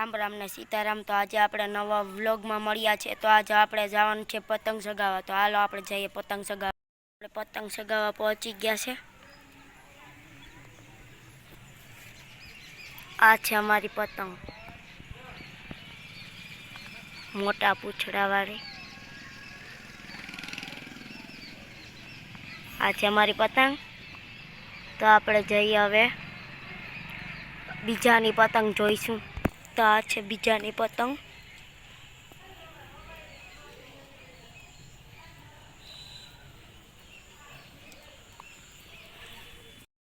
રામ રામ ને સીતારામ। તો આજે આપણે નવા વ્લોગમાં મળ્યા છે। તો આજે આપણે જવાનું છે પતંગ ચગાવવા। તો હાલો આપણે જઈએ પતંગ ચગાવવા। આપણે પતંગ ચગાવવા પહોંચી ગયા છે। આ છે અમારી પતંગ, મોટા પૂંછડાવાળી। આ છે અમારી પતંગ। તો આપણે જઈએ હવે બીજાની પતંગ જોઈશું। તો આ છે બીજાની પતંગ।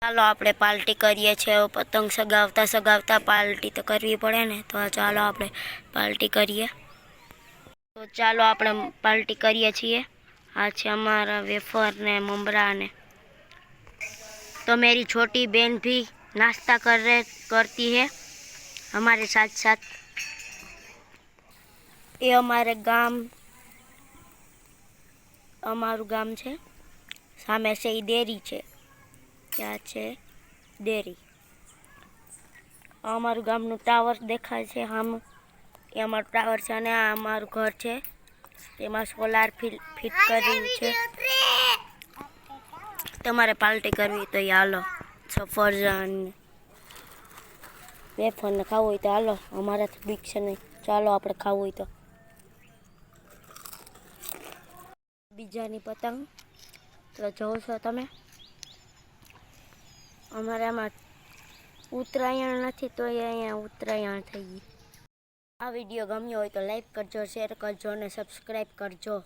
ચાલો આપણે પાર્ટી કરીએ છીએ। પતંગ સગાવતા સગાવતા પાર્ટી તો કરવી પડે ને, તો ચાલો આપણે પાર્ટી કરીએ। તો ચાલો આપણે પાર્ટી કરીએ છીએ। આ છે हमारा वेफर ने ममरा ने। तो मेरी छोटी बहन भी नाश्ता करती है हमारे साथ साथ। ये हमारे અમારું ગામ છે, સામે છે એ ડેરી છે। ક્યાં છે ડેરી? અમારું ગામનું ટાવર દેખાય છે આમ, એ અમારું ટાવર છે અને આ અમારું ઘર છે, તેમાં સોલાર ફિટ કર્યું છે। તમારે પાર્ટી કરવી તો હાલો, સફરજન વેફરને ખાવું હોય તો હાલો, અમારાથી બીક છે નહીં, ચાલો આપણે ખાવું હોય તો। બીજાની પતંગ તો જોવો છો તમે, અમારે આમાં ઉત્તરાયણ નથી તો એ અહીંયા ઉત્તરાયણ થઈ ગઈ। આ વિડીયો ગમ્યો હોય તો લાઈક કરજો, શેર કરજો અને સબસ્ક્રાઈબ કરજો।